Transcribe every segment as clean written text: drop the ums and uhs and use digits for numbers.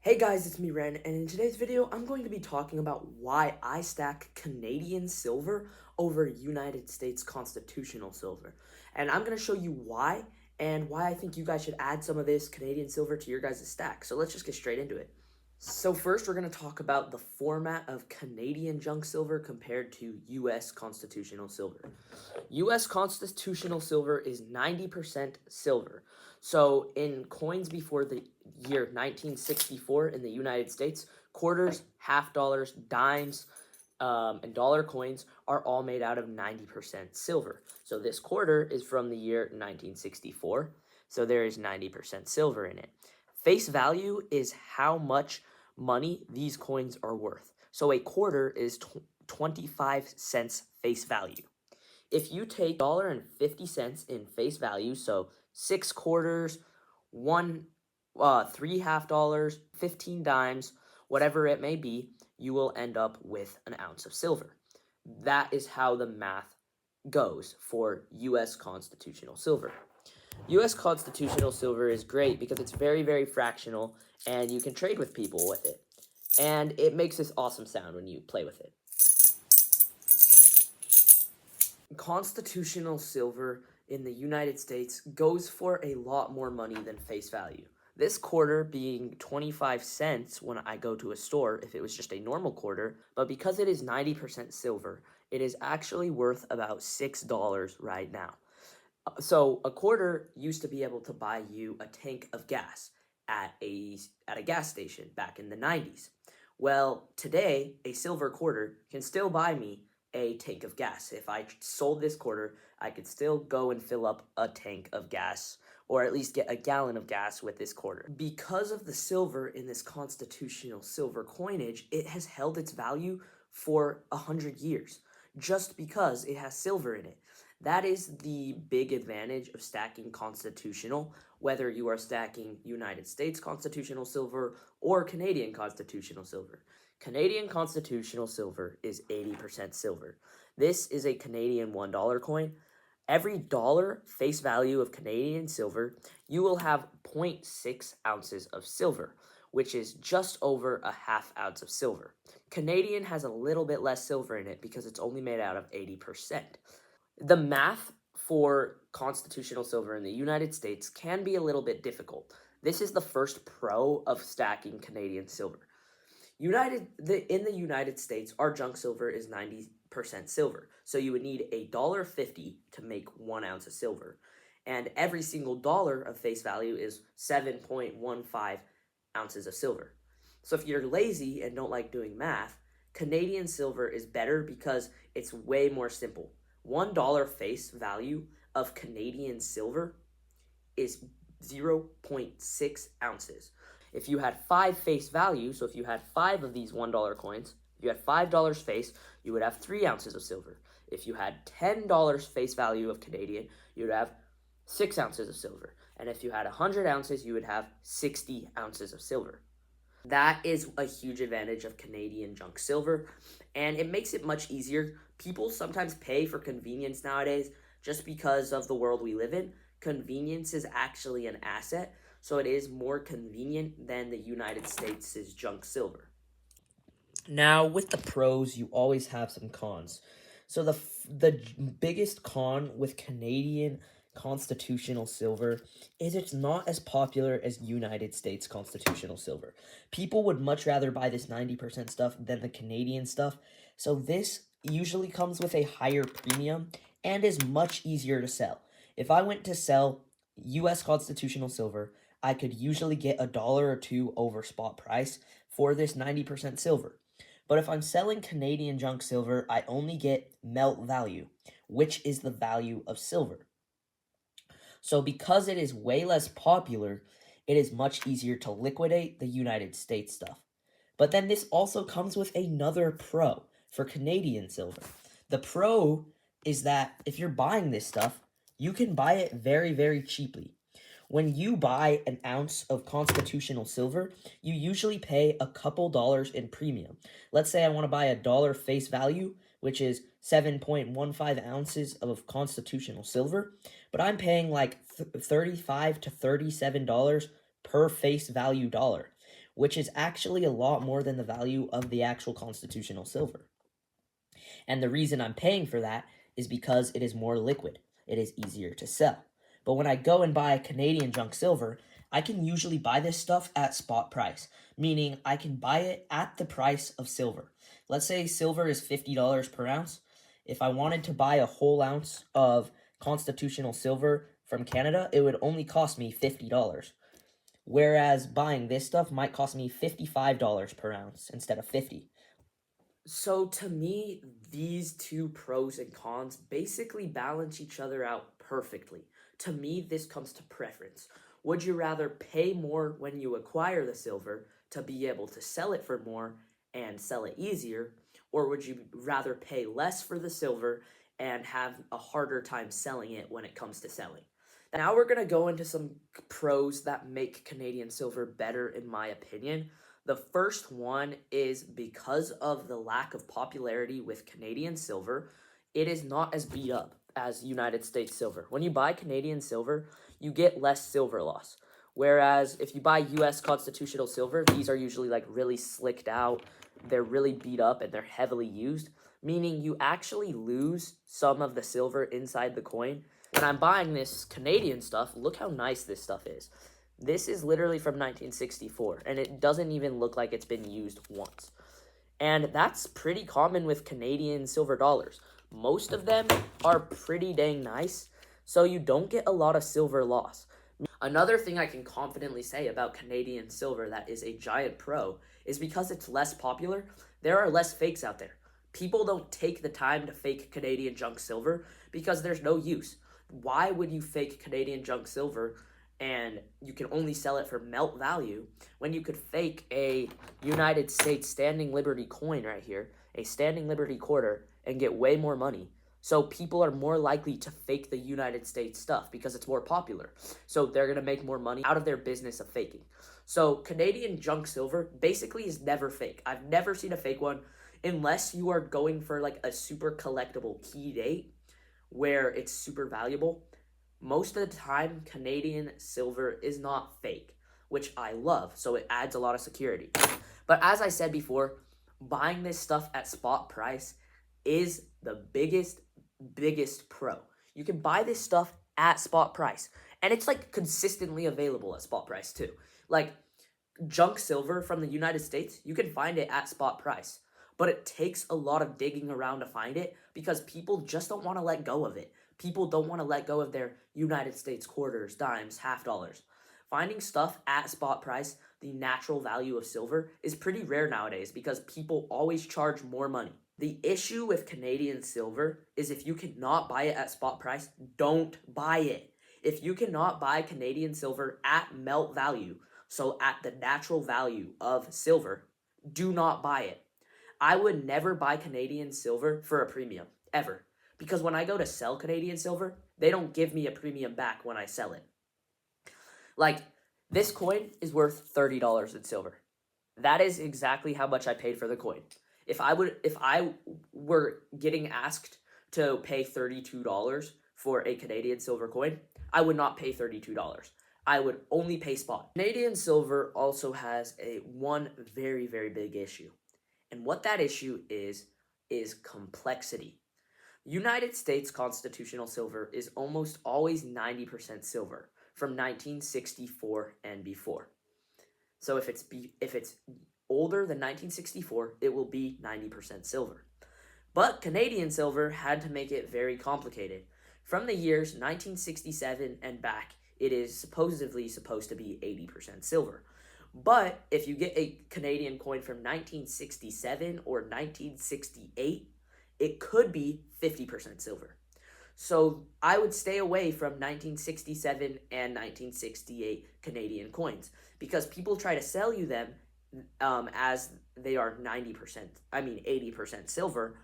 Hey guys, it's me Ren, and in today's video, I'm going to be talking about why I stack Canadian silver over United States constitutional silver. And I'm going to show you why, and why I think you guys should add some of this Canadian silver to your guys' stack. So let's just get straight into it. So first, we're going to talk about the format of Canadian junk silver compared to US constitutional silver. US constitutional silver is 90% silver. So in coins before the year 1964 in the United States, quarters, half dollars, dimes, and dollar coins are all made out of 90% silver. So this quarter is from the year 1964. So there is 90% silver in it. Face value is how much money these coins are worth. So a quarter is 25 cents face value. If you take $1.50 in face value, so 6 quarters, 3 half dollars, 15 dimes, whatever it may be, you will end up with an ounce of silver. That is how the math goes for US constitutional silver. US constitutional silver is great because it's very, very fractional and you can trade with people with it. And it makes this awesome sound when you play with it. Constitutional silver in the United States goes for a lot more money than face value. This quarter being 25 cents when I go to a store if it was just a normal quarter, but because it is 90% silver, it is actually worth about $6 right now. So a quarter used to be able to buy you a tank of gas at a gas station back in the 90s. Well, today a silver quarter can still buy me a tank of gas. If I sold this quarter, I could still go and fill up a tank of gas, or at least get a gallon of gas with this quarter. Because of the silver in this constitutional silver coinage, it has held its value for 100 years, just because it has silver in it. That is the big advantage of stacking constitutional, whether you are stacking United States constitutional silver or Canadian constitutional silver. Canadian constitutional silver is 80% silver. This is a Canadian $1 coin. Every dollar face value of Canadian silver, you will have 0.6 ounces of silver, which is just over a half ounce of silver. Canadian has a little bit less silver in it because it's only made out of 80%. The math for constitutional silver in the United States can be a little bit difficult. This is the first pro of stacking Canadian silver. In the United States, our junk silver is 90% silver. So you would need $1.50 to make 1 ounce of silver. And every single dollar of face value is 7.15 ounces of silver. So if you're lazy and don't like doing math, Canadian silver is better because it's way more simple. $1 face value of Canadian silver is 0.6 ounces. If you had 5 face value, so if you had 5 of these $1 coins, if you had $5 face, you would have 3 ounces of silver. If you had $10 face value of Canadian, you would have 6 ounces of silver. And if you had 100 ounces, you would have 60 ounces of silver. That is a huge advantage of Canadian junk silver, and it makes it much easier. People sometimes pay for convenience nowadays just because of the world we live in. Convenience is actually an asset, so it is more convenient than the United States' junk silver. Now, with the pros, you always have some cons. So the biggest con with Canadian constitutional silver is it's not as popular as United States constitutional silver. People would much rather buy this 90% stuff than the Canadian stuff. So this usually comes with a higher premium and is much easier to sell. If I went to sell US constitutional silver, I could usually get $1 or $2 over spot price for this 90% silver. But if I'm selling Canadian junk silver, I only get melt value, which is the value of silver. So because it is way less popular, it is much easier to liquidate the United States stuff. But then this also comes with another pro for Canadian silver. The pro is that if you're buying this stuff, you can buy it very, very cheaply. When you buy an ounce of constitutional silver, you usually pay a couple dollars in premium. Let's say I want to buy $1 face value, which is 7.15 ounces of constitutional silver, but I'm paying like $35 to $37 per face value dollar, which is actually a lot more than the value of the actual constitutional silver. And the reason I'm paying for that is because it is more liquid. It is easier to sell. But when I go and buy Canadian junk silver, I can usually buy this stuff at spot price, meaning I can buy it at the price of silver. Let's say silver is $50 per ounce. If I wanted to buy a whole ounce of constitutional silver from Canada, it would only cost me $50. Whereas buying this stuff might cost me $55 per ounce instead of 50. So to me, these two pros and cons basically balance each other out perfectly. To me, this comes to preference. Would you rather pay more when you acquire the silver to be able to sell it for more and sell it easier, or would you rather pay less for the silver and have a harder time selling it when it comes to selling? Now we're going to go into some pros that make Canadian silver better, in my opinion. The first one is because of the lack of popularity with Canadian silver, it is not as beat up as United States silver. When you buy Canadian silver, you get less silver loss. Whereas if you buy US constitutional silver, these are usually like really slicked out, they're really beat up, and they're heavily used, meaning you actually lose some of the silver inside the coin. When I'm buying this Canadian stuff, look how nice this stuff is. This is literally from 1964, and it doesn't even look like it's been used once. And that's pretty common with Canadian silver dollars. Most of them are pretty dang nice, so you don't get a lot of silver loss. Another thing I can confidently say about Canadian silver that is a giant pro is because it's less popular, there are less fakes out there. People don't take the time to fake Canadian junk silver because there's no use. Why would you fake Canadian junk silver and you can only sell it for melt value when you could fake a United States Standing Liberty coin right here, a Standing Liberty quarter, and get way more money? So people are more likely to fake the United States stuff because it's more popular. So they're going to make more money out of their business of faking. So Canadian junk silver basically is never fake. I've never seen a fake one unless you are going for like a super collectible key date where it's super valuable. Most of the time, Canadian silver is not fake, which I love, so it adds a lot of security. But as I said before, buying this stuff at spot price is the biggest pro. You can buy this stuff at spot price, and it's like consistently available at spot price too. Like junk silver from the United States, you can find it at spot price, but it takes a lot of digging around to find it because people just don't want to let go of it. People don't want to let go of their United States quarters, dimes, half dollars. Finding stuff at spot price, the natural value of silver, is pretty rare nowadays because people always charge more money. The issue with Canadian silver is if you cannot buy it at spot price, don't buy it. If you cannot buy Canadian silver at melt value, so at the natural value of silver, do not buy it. I would never buy Canadian silver for a premium, ever. Because when I go to sell Canadian silver, they don't give me a premium back when I sell it. Like, this coin is worth $30 in silver. That is exactly how much I paid for the coin. If I were getting asked to pay $32 for a Canadian silver coin, I would not pay $32. I would only pay spot. Canadian silver also has one very, very big issue. And what that issue is complexity. United States constitutional silver is almost always 90% silver from 1964 and before. So if it's older than 1964, it will be 90% silver. But Canadian silver had to make it very complicated. From the years 1967 and back, it is supposedly supposed to be 80% silver. But if you get a Canadian coin from 1967 or 1968, it could be 50% silver. So I would stay away from 1967 and 1968 Canadian coins because people try to sell you them as they are 80% silver,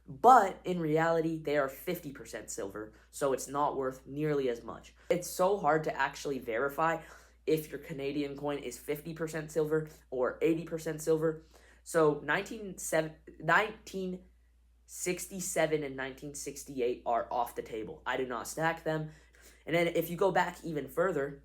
but in reality they are 50% silver, so it's not worth nearly as much. It's so hard to actually verify if your Canadian coin is 50% silver or 80% silver. So 1967 and 1968 are off the table. I do not stack them. And then if you go back even further,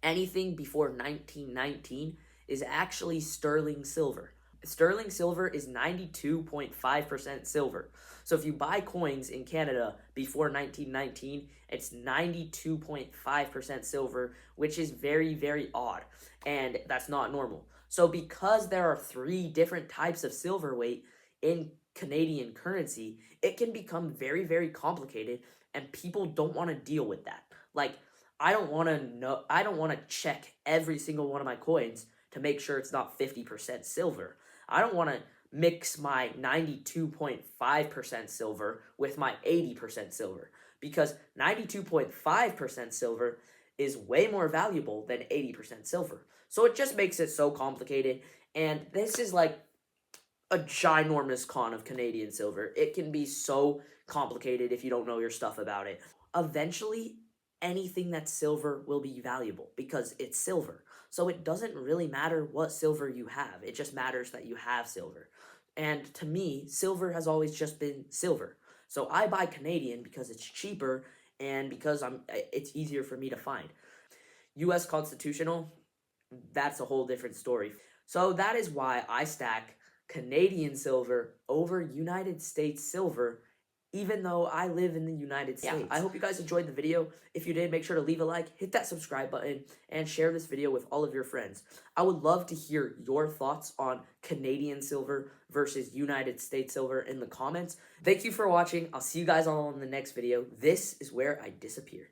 anything before 1919 is actually sterling silver. Sterling silver is 92.5% silver. So if you buy coins in Canada before 1919, it's 92.5% silver, which is very, very odd. And that's not normal. So because there are 3 different types of silver weight in Canadian currency, it can become very, very complicated, and people don't want to deal with that. Like, I don't want to check every single one of my coins to make sure it's not 50% silver. I don't want to mix my 92.5% silver with my 80% silver, because 92.5% silver is way more valuable than 80% silver. So it just makes it so complicated, and this is like a ginormous con of Canadian silver. It can be so complicated if you don't know your stuff about it. Eventually, anything that's silver will be valuable because it's silver. So it doesn't really matter what silver you have. It just matters that you have silver. And to me, silver has always just been silver. So I buy Canadian because it's cheaper and because it's easier for me to find. US constitutional, that's a whole different story. So that is why I stack Canadian silver over United States silver, even though I live in the United States. Yeah, I hope you guys enjoyed the video. If you did, make sure to leave a like, hit that subscribe button, and share this video with all of your friends. I would love to hear your thoughts on Canadian silver versus United States silver in the comments. Thank you for watching. I'll see you guys all in the next video. This is where I disappear.